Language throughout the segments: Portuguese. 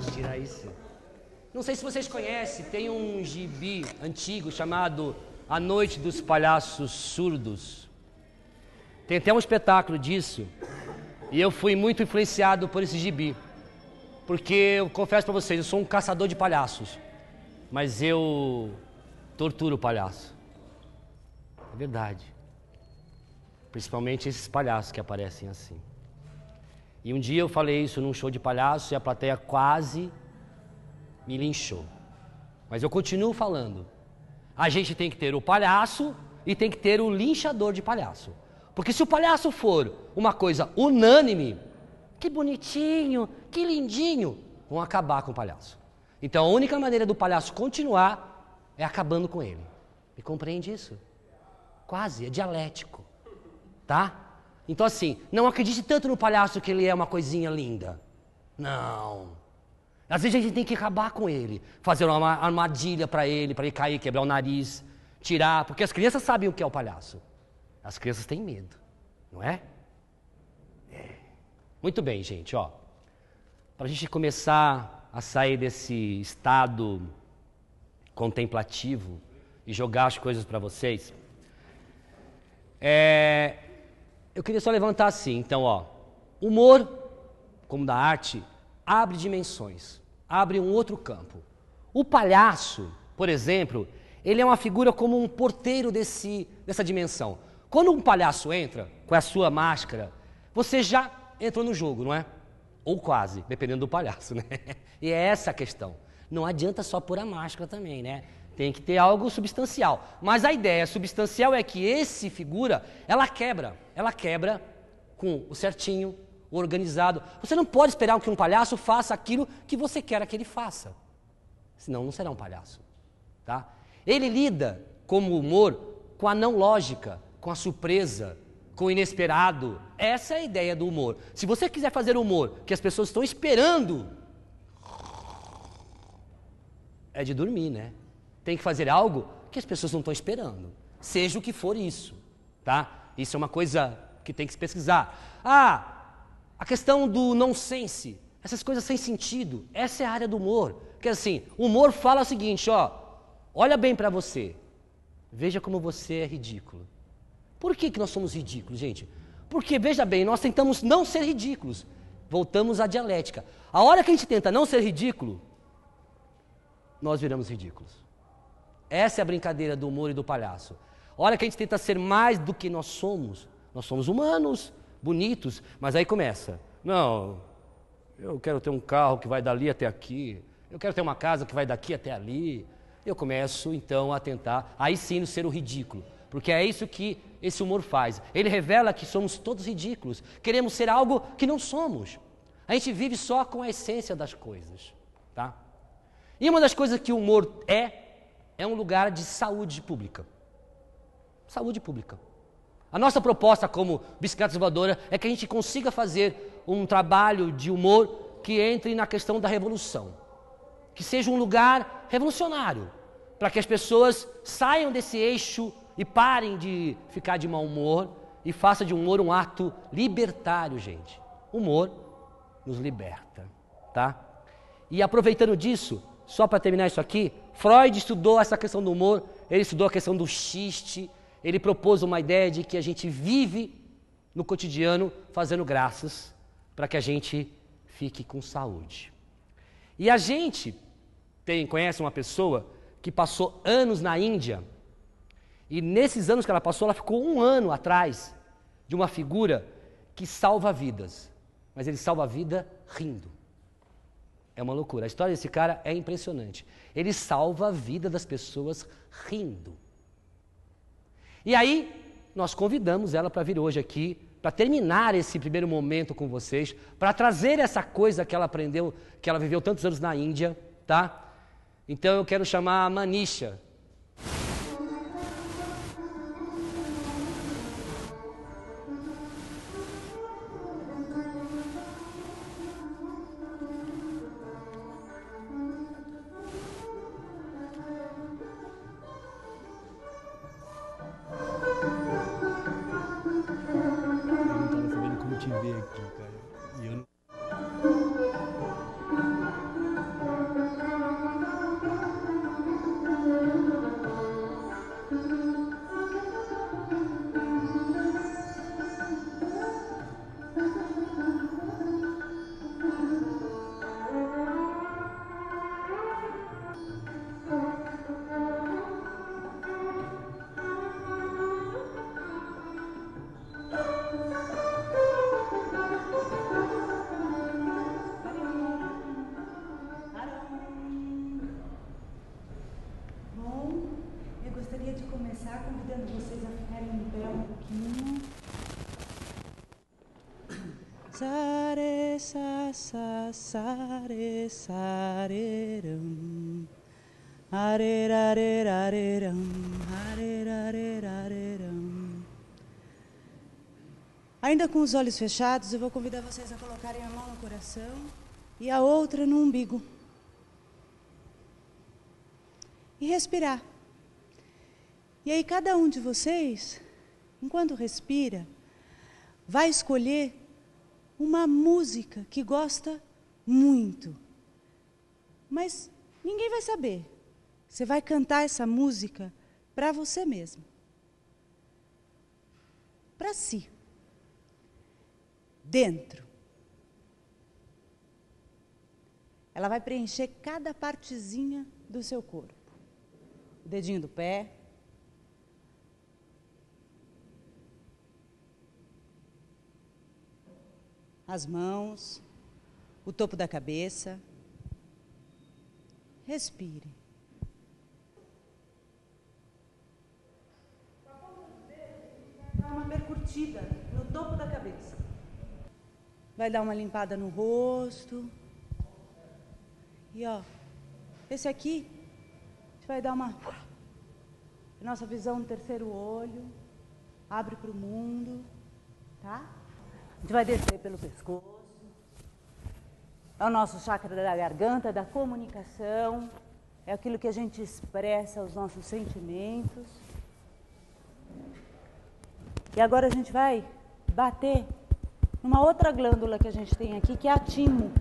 pode tirar isso. Não sei se vocês conhecem, tem um gibi antigo chamado A Noite dos Palhaços Surdos. Tem até um espetáculo disso. E eu fui muito influenciado por esse gibi. Porque eu confesso pra vocês, eu sou um caçador de palhaços. Mas eu torturo o palhaço. É verdade. Principalmente esses palhaços que aparecem assim. E um dia eu falei isso num show de palhaço e a plateia quase me linchou. Mas eu continuo falando. A gente tem que ter o palhaço e tem que ter o linchador de palhaço. Porque se o palhaço for uma coisa unânime, que bonitinho, que lindinho, vão acabar com o palhaço. Então a única maneira do palhaço continuar é acabando com ele. Me compreende isso? Quase, é dialético. Tá? Então assim, não acredite tanto no palhaço que ele é uma coisinha linda. Não. Às vezes a gente tem que acabar com ele, fazer uma armadilha para ele cair, quebrar o nariz, tirar, porque as crianças sabem o que é o palhaço. As crianças têm medo, não é? É. Muito bem, gente, ó. Para a gente começar a sair desse estado contemplativo e jogar as coisas para vocês, eu queria só levantar assim, então, ó. Humor, como da arte, abre dimensões, abre um outro campo. O palhaço, por exemplo, ele é uma figura como um porteiro dessa dimensão. Quando um palhaço entra com a sua máscara, você já entrou no jogo, não é? Ou quase, dependendo do palhaço, né? E é essa a questão. Não adianta só pôr a máscara também, né? Tem que ter algo substancial. Mas a ideia substancial é que esse figura, ela quebra com o certinho, o organizado. Você não pode esperar que um palhaço faça aquilo que você quer que ele faça. Senão não será um palhaço, tá? Ele lida, como humor, com a não lógica, com a surpresa, com o inesperado. Essa é a ideia do humor. Se você quiser fazer humor que as pessoas estão esperando, é de dormir, né? Tem que fazer algo que as pessoas não estão esperando. Seja o que for isso, tá? Isso é uma coisa que tem que se pesquisar. A questão do nonsense, essas coisas sem sentido, essa é a área do humor. Porque assim, o humor fala o seguinte, ó, olha bem pra você, veja como você é ridículo. Por que nós somos ridículos, gente? Porque, veja bem, nós tentamos não ser ridículos. Voltamos à dialética. A hora que a gente tenta não ser ridículo, nós viramos ridículos. Essa é a brincadeira do humor e do palhaço. A hora que a gente tenta ser mais do que nós somos humanos, bonitos, mas aí começa. Não, eu quero ter um carro que vai dali até aqui, eu quero ter uma casa que vai daqui até ali. Eu começo, então, a tentar, aí sim, ser o ridículo. Porque é isso que esse humor faz. Ele revela que somos todos ridículos. Queremos ser algo que não somos. A gente vive só com a essência das coisas, tá? E uma das coisas que o humor é um lugar de saúde pública. Saúde pública. A nossa proposta como Bicicleta Voadora é que a gente consiga fazer um trabalho de humor que entre na questão da revolução. Que seja um lugar revolucionário, para que as pessoas saiam desse eixo e parem de ficar de mau humor e façam de humor um ato libertário, gente. Humor nos liberta, tá? E aproveitando disso, só para terminar isso aqui, Freud estudou essa questão do humor, ele estudou a questão do xiste, ele propôs uma ideia de que a gente vive no cotidiano fazendo graças para que a gente fique com saúde. E a gente conhece uma pessoa que passou anos na Índia, e nesses anos que ela passou, ela ficou 1 ano atrás de uma figura que salva vidas. Mas ele salva a vida rindo. É uma loucura. A história desse cara é impressionante. Ele salva a vida das pessoas rindo. E aí, nós convidamos ela para vir hoje aqui, para terminar esse primeiro momento com vocês, para trazer essa coisa que ela aprendeu, que ela viveu tantos anos na Índia, tá? Então eu quero chamar a Manisha. Sare, sa, sa, sare, sareram. Arerarerareram, arerarerareram. Ainda com os olhos fechados, eu vou convidar vocês a colocarem a mão no coração e a outra no umbigo. E respirar. E aí cada um de vocês, enquanto respira, vai escolher uma música que gosta muito. Mas ninguém vai saber. Você vai cantar essa música para você mesmo. Para si. Dentro. Ela vai preencher cada partezinha do seu corpo. O dedinho do pé. As mãos. O topo da cabeça. Respire. Dá uma percutida no topo da cabeça. Vai dar uma limpada no rosto. E ó, esse aqui, a gente vai dar uma... Nossa visão no terceiro olho. Abre para o mundo. Tá? A gente vai descer pelo pescoço. É o nosso chakra da garganta, da comunicação. É aquilo que a gente expressa, os nossos sentimentos. E agora a gente vai bater numa outra glândula que a gente tem aqui, que é a timo.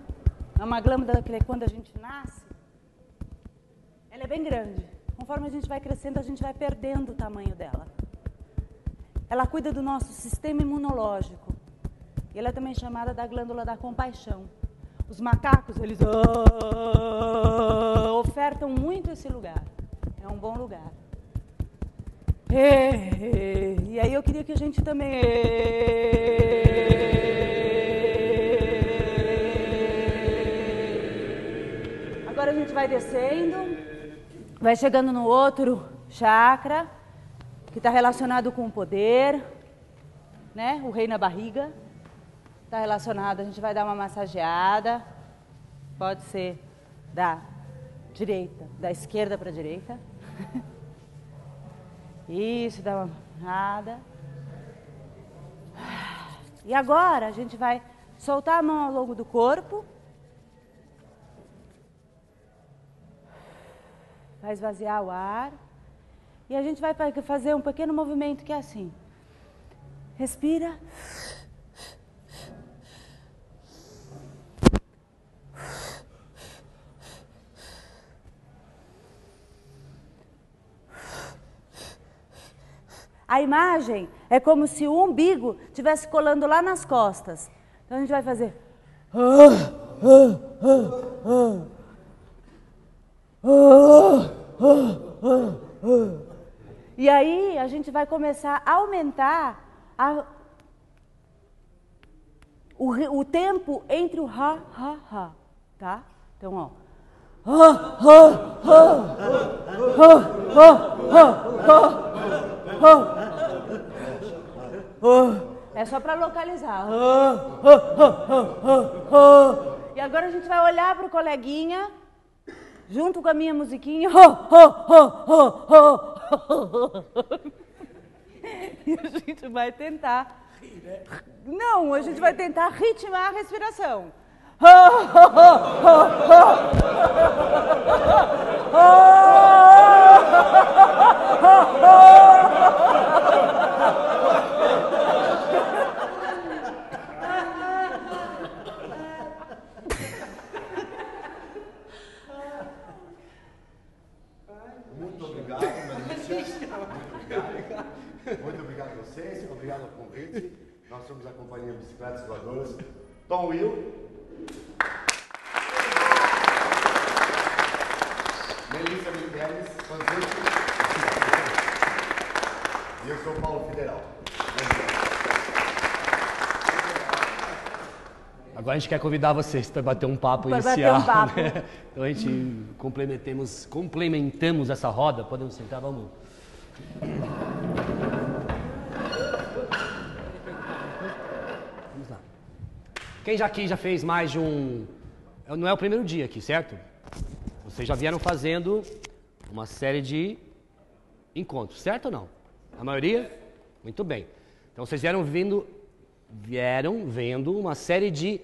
É uma glândula que quando a gente nasce, ela é bem grande. Conforme a gente vai crescendo, a gente vai perdendo o tamanho dela. Ela cuida do nosso sistema imunológico. E ela é também chamada da glândula da compaixão. Os macacos, eles ofertam muito esse lugar. É um bom lugar. E aí eu queria que a gente também... Agora a gente vai descendo, vai chegando no outro chakra, que está relacionado com o poder, né? O rei na barriga. Está relacionado, a gente vai dar uma massageada, pode ser da direita, da esquerda para a direita. Isso, dá uma nada. E agora a gente vai soltar a mão ao longo do corpo. Vai esvaziar o ar. E a gente vai fazer um pequeno movimento que é assim. Respira. A imagem é como se o umbigo estivesse colando lá nas costas. Então a gente vai fazer. E aí a gente vai começar a aumentar o tempo entre o ha, ha, ha. Tá? Então, ó. É só para localizar. E agora a gente vai olhar para o coleguinha, junto com a minha musiquinha. E a gente vai tentar... Não, a gente vai tentar ritmar a respiração. Muito obrigado, Melícia. Muito obrigado a vocês, obrigado ao convite. Nós somos a companhia Bicicletas Voadoras. Tom Will. Melícia Migueles, convite. E eu sou Paulo Federal. Agora a gente quer convidar vocês para bater um papo inicial. Bater um papo. Né? Então a gente complementamos essa roda. Podemos sentar, vamos. Vamos lá. Quem já aqui já fez mais de um... Não é o primeiro dia aqui, certo? Vocês já vieram fazendo uma série de encontros, certo ou não? A maioria? Muito bem. Então vocês vieram vendo uma série de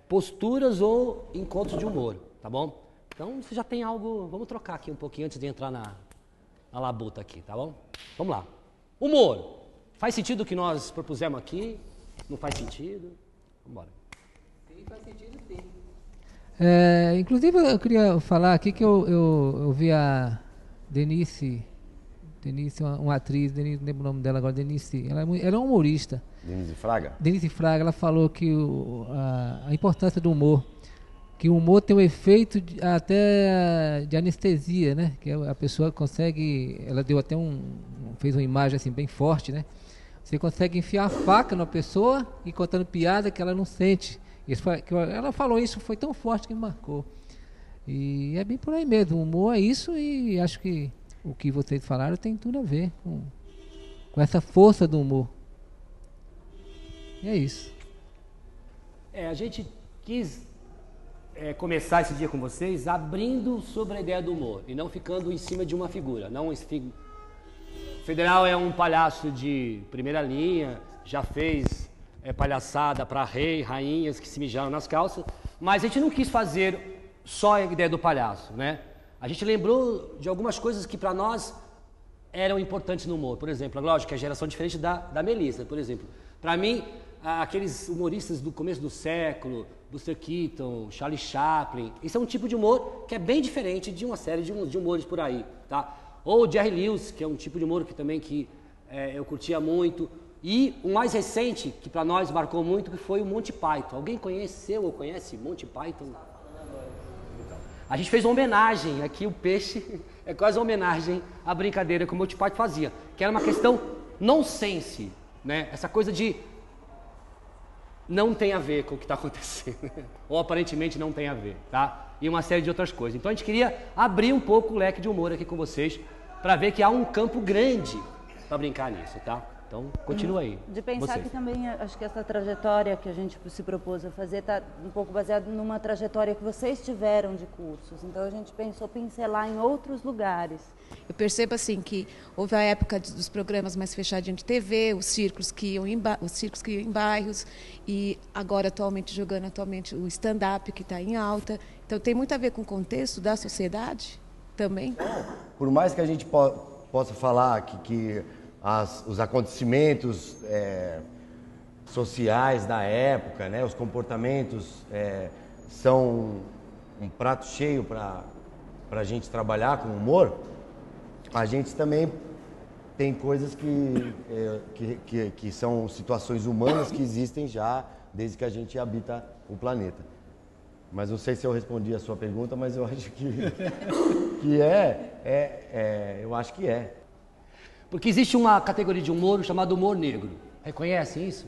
posturas ou encontros de humor, tá bom? Então você já tem algo... Vamos trocar aqui um pouquinho antes de entrar na labuta aqui, tá bom? Vamos lá. Humor. Faz sentido o que nós propusemos aqui? Não faz sentido? Vamos embora. Sim, faz sentido sim. Inclusive eu queria falar aqui que eu vi a Denise, uma atriz, Denise, não lembro o nome dela agora, Denise, ela é uma humorista. Denise Fraga? Denise Fraga, ela falou que a importância do humor, que o humor tem um efeito até de anestesia, né? Que a pessoa consegue, ela deu até fez uma imagem assim bem forte, né? Você consegue enfiar a faca na pessoa e contando piada que ela não sente. Ela falou isso, foi tão forte que me marcou. E é bem por aí mesmo, o humor é isso, e acho que o que vocês falaram tem tudo a ver com essa força do humor. E é isso. A gente quis começar esse dia com vocês abrindo sobre a ideia do humor e não ficando em cima de uma figura. Federal é um palhaço de primeira linha, já fez palhaçada para rainhas que se mijaram nas calças, mas a gente não quis fazer só a ideia do palhaço, né? A gente lembrou de algumas coisas que para nós eram importantes no humor. Por exemplo, lógico que a geração diferente da Melissa, por exemplo. Para mim, aqueles humoristas do começo do século, Buster Keaton, Charlie Chaplin, isso é um tipo de humor que é bem diferente de uma série de humores por aí, tá? Ou Jerry Lewis, que é um tipo de humor que eu curtia muito. E o mais recente, que para nós marcou muito, que foi o Monty Python. Alguém conheceu ou conhece Monty Python? A gente fez uma homenagem, aqui o peixe é quase uma homenagem à brincadeira que o Monty Python fazia, que era uma questão nonsense, né? Essa coisa de não tem a ver com o que está acontecendo, ou aparentemente não tem a ver, tá? E uma série de outras coisas. Então a gente queria abrir um pouco o leque de humor aqui com vocês, para ver que há um campo grande para brincar nisso, tá? Então, continua aí. De pensar que também, acho que essa trajetória que a gente se propôs a fazer está um pouco baseada numa trajetória que vocês tiveram de cursos. Então, a gente pensou pincelar em outros lugares. Eu percebo assim que houve a época dos programas mais fechadinhos de TV, os circos que iam em bairros, e agora jogando atualmente o stand-up que está em alta. Então, tem muito a ver com o contexto da sociedade também. Por mais que a gente possa falar que os acontecimentos sociais da época, né, os comportamentos são um prato cheio para a gente trabalhar com humor, a gente também tem coisas que são situações humanas que existem já desde que a gente habita o planeta. Mas não sei se eu respondi a sua pergunta, mas eu acho que eu acho que é. Porque existe uma categoria de humor chamada humor negro. Reconhecem isso?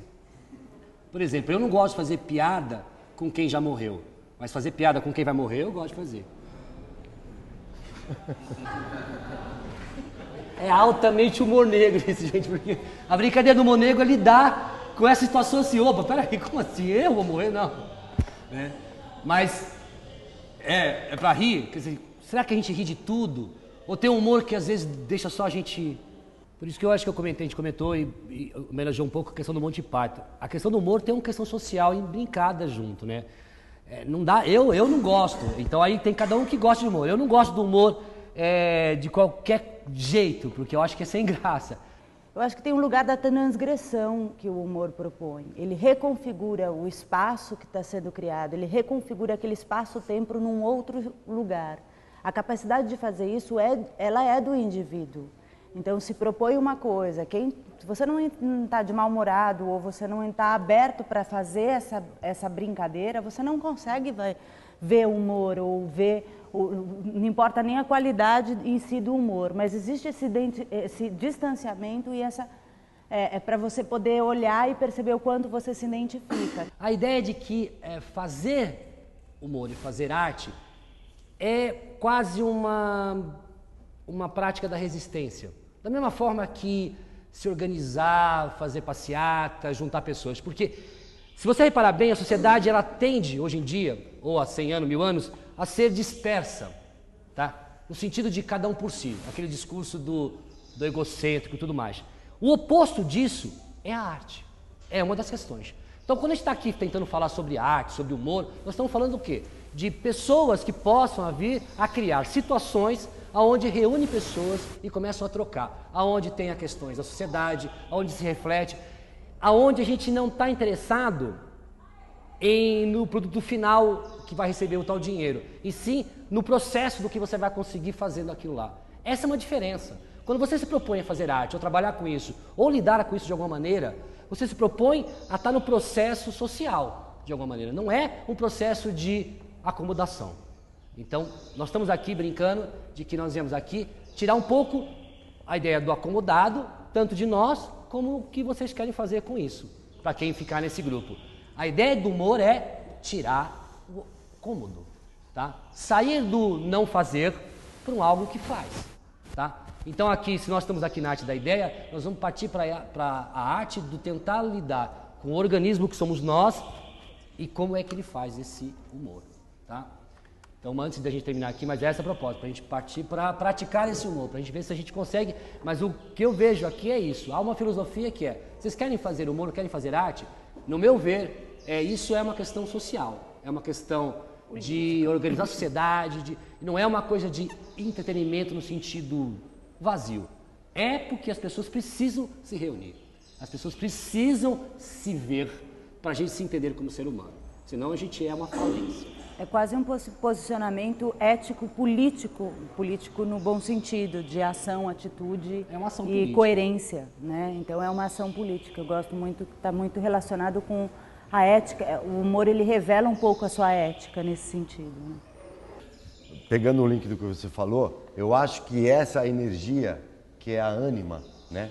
Por exemplo, eu não gosto de fazer piada com quem já morreu, mas fazer piada com quem vai morrer eu gosto de fazer. É altamente humor negro isso, gente, porque a brincadeira do humor negro é lidar com essa situação assim, opa, peraí, como assim? Eu vou morrer? Não. Mas é pra rir? Quer dizer, será que a gente ri de tudo? Ou tem um humor que às vezes deixa só a gente... Por isso que eu acho que a gente comentou e homenageou um pouco a questão do Monty Python. A questão do humor tem uma questão social brincada junto, né? Não dá, eu não gosto. Então aí tem cada um que gosta de humor. Eu não gosto do humor de qualquer jeito, porque eu acho que é sem graça. Eu acho que tem um lugar da transgressão que o humor propõe. Ele reconfigura o espaço que está sendo criado, ele reconfigura aquele espaço-tempo num outro lugar. A capacidade de fazer isso, ela é do indivíduo. Então, se propõe uma coisa, se você não está de mal-humorado ou você não está aberto para fazer essa brincadeira, você não consegue ver humor ou ver, não importa nem a qualidade em si do humor, mas existe esse distanciamento e é para você poder olhar e perceber o quanto você se identifica. A ideia de que fazer humor e fazer arte é quase uma prática da resistência. Da mesma forma que se organizar, fazer passeata, juntar pessoas. Porque Se você reparar bem, a sociedade ela tende, hoje em dia, ou há 100 anos, 1000 anos, a ser dispersa, tá? No sentido de cada um por si, aquele discurso do egocêntrico e tudo mais. O oposto disso é a arte, é uma das questões. Então, quando a gente está aqui tentando falar sobre arte, sobre humor, nós estamos falando do quê? De pessoas que possam vir a criar situações aonde reúne pessoas e começam a trocar, aonde tem as questões da sociedade, aonde se reflete, aonde a gente não está interessado no produto final que vai receber o tal dinheiro, e sim no processo do que você vai conseguir fazendo aquilo lá. Essa é uma diferença. Quando você se propõe a fazer arte, ou trabalhar com isso, ou lidar com isso de alguma maneira, você se propõe a estar no processo social, de alguma maneira. Não é um processo de acomodação. Então, nós estamos aqui brincando de que nós viemos aqui tirar um pouco a ideia do acomodado, tanto de nós, como o que vocês querem fazer com isso, para quem ficar nesse grupo. A ideia do humor é tirar o cômodo, tá? Sair do não fazer para um algo que faz, tá? Então aqui, se nós estamos aqui na arte da ideia, nós vamos partir para a arte do tentar lidar com o organismo que somos nós e como é que ele faz esse humor, tá? Então, antes da gente terminar aqui, mas essa é a proposta, para a gente partir para praticar esse humor, para a gente ver se a gente consegue, mas o que eu vejo aqui é isso, há uma filosofia que é, vocês querem fazer humor, querem fazer arte? No meu ver, isso é uma questão social, é uma questão de organizar a sociedade, não é uma coisa de entretenimento no sentido vazio. É porque as pessoas precisam se reunir, as pessoas precisam se ver para a gente se entender como ser humano, senão a gente é uma falência. É quase um posicionamento ético-político, político no bom sentido, de ação, atitude e coerência, né? Então é uma ação política. Eu gosto muito, está muito relacionado com a ética. O humor ele revela um pouco a sua ética nesse sentido, né? Pegando o link do que você falou, eu acho que essa energia que é a ânima, né?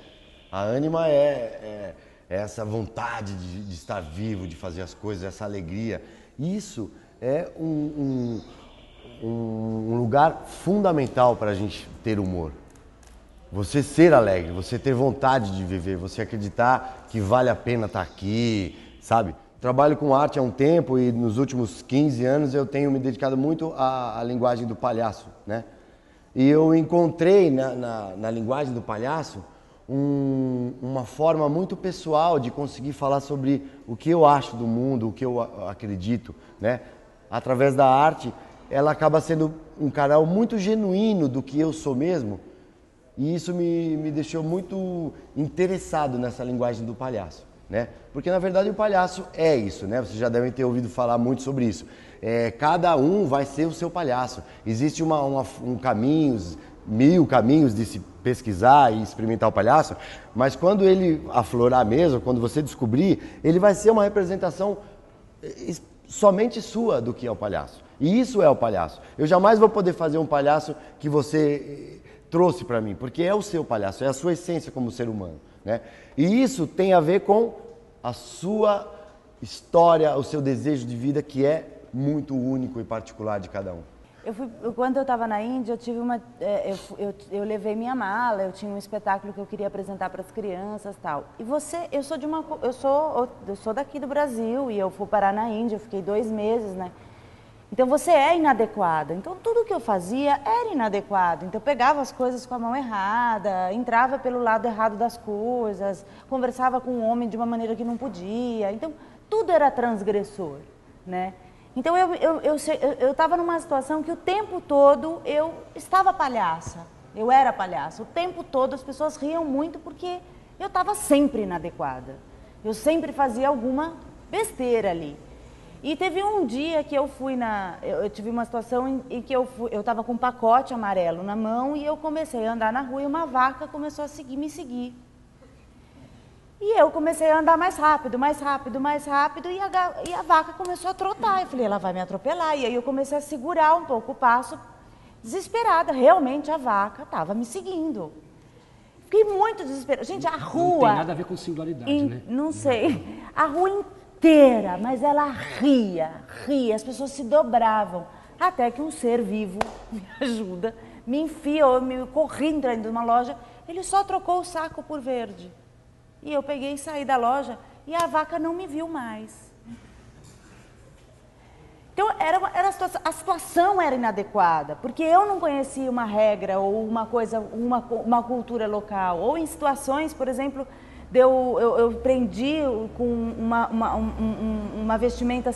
A ânima é essa vontade de estar vivo, de fazer as coisas, essa alegria. Isso é um lugar fundamental para a gente ter humor. Você ser alegre, você ter vontade de viver, você acreditar que vale a pena estar aqui, sabe? Trabalho com arte há um tempo e nos últimos 15 anos eu tenho me dedicado muito à linguagem do palhaço, né? E eu encontrei na linguagem do palhaço uma forma muito pessoal de conseguir falar sobre o que eu acho do mundo, o que eu acredito, né? Através da arte, ela acaba sendo um canal muito genuíno do que eu sou mesmo, e isso me deixou muito interessado nessa linguagem do palhaço, né? Porque na verdade o palhaço é isso, né? Vocês já devem ter ouvido falar muito sobre isso. Cada um vai ser o seu palhaço. Existe um caminho, 1000 caminhos de se pesquisar e experimentar o palhaço, mas quando ele aflorar mesmo, quando você descobrir, ele vai ser uma representação somente sua do que é o palhaço. E isso é o palhaço. Eu jamais vou poder fazer um palhaço que você trouxe para mim, porque é o seu palhaço, é a sua essência como ser humano, né? E isso tem a ver com a sua história, o seu desejo de vida, que é muito único e particular de cada um. Quando eu estava na Índia, eu tive eu levei minha mala, eu tinha um espetáculo que eu queria apresentar para as crianças, tal. E eu sou daqui do Brasil e eu fui parar na Índia, eu fiquei 2 meses, né? Então você é inadequada. Então tudo que eu fazia era inadequado. Então eu pegava as coisas com a mão errada, entrava pelo lado errado das coisas, conversava com o homem de uma maneira que não podia. Então tudo era transgressor, né? Então eu estava numa situação que o tempo todo eu estava palhaça, eu era palhaça. O tempo todo as pessoas riam muito porque eu estava sempre inadequada. Eu sempre fazia alguma besteira ali. E teve um dia que eu fui eu tive uma situação em que eu estava com um pacote amarelo na mão e eu comecei a andar na rua e uma vaca começou a me seguir. E eu comecei a andar mais rápido, e a vaca começou a trotar. Eu falei, ela vai me atropelar. E aí eu comecei a segurar um pouco o passo, desesperada. Realmente a vaca estava me seguindo. Fiquei muito desesperada. Gente, a rua... Não tem nada a ver com singularidade, né? Não sei. A rua inteira, mas ela ria. As pessoas se dobravam. Até que um ser vivo me ajuda, me enfiou, me corri entrando numa loja. Ele só trocou o saco por verde. E eu peguei e saí da loja e a vaca não me viu mais. Então, a situação era inadequada, porque eu não conhecia uma regra ou uma coisa, uma cultura local. Ou em situações, por exemplo, eu prendi com uma vestimenta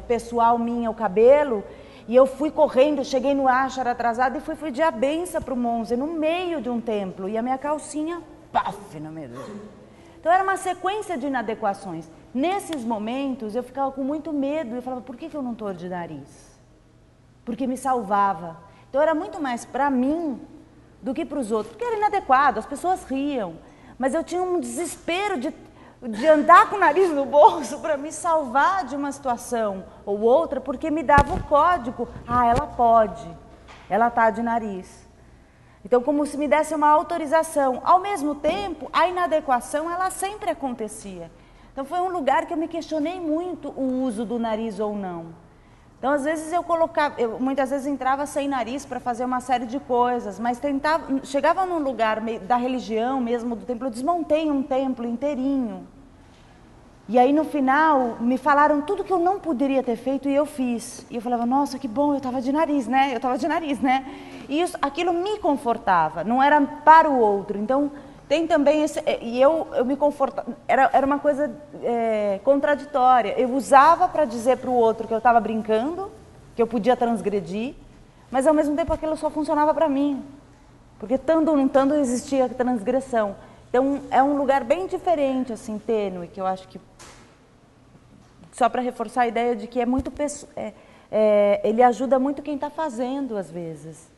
pessoal minha, o cabelo, e eu fui correndo, cheguei no Ashar atrasada e fui pedir a benção para o Monze, no meio de um templo, e a minha calcinha, paf, no meio do... Então, era uma sequência de inadequações. Nesses momentos, eu ficava com muito medo. Eu falava, por que eu não estou de nariz? Porque me salvava. Então, era muito mais para mim do que para os outros. Porque era inadequado, as pessoas riam. Mas eu tinha um desespero de andar com o nariz no bolso para me salvar de uma situação ou outra, porque me dava o código. Ah, ela pode. Ela está de nariz. Então, como se me desse uma autorização. Ao mesmo tempo, a inadequação, ela sempre acontecia. Então, foi um lugar que eu me questionei muito o uso do nariz ou não. Então, às vezes, muitas vezes entrava sem nariz para fazer uma série de coisas, mas chegava num lugar da religião mesmo, do templo, eu desmontei um templo inteirinho. E aí, no final, me falaram tudo que eu não poderia ter feito e eu fiz. E eu falava, nossa, que bom, eu estava de nariz, né? E aquilo me confortava, não era para o outro. Então, tem também esse... E eu me confortava... Era uma coisa contraditória. Eu usava para dizer para o outro que eu estava brincando, que eu podia transgredir, mas, ao mesmo tempo, aquilo só funcionava para mim. Porque, estando ou não estando, existia transgressão. Então, é um lugar bem diferente, assim, tênue, que eu acho que... Só para reforçar a ideia de que é muito... ele ajuda muito quem está fazendo, às vezes.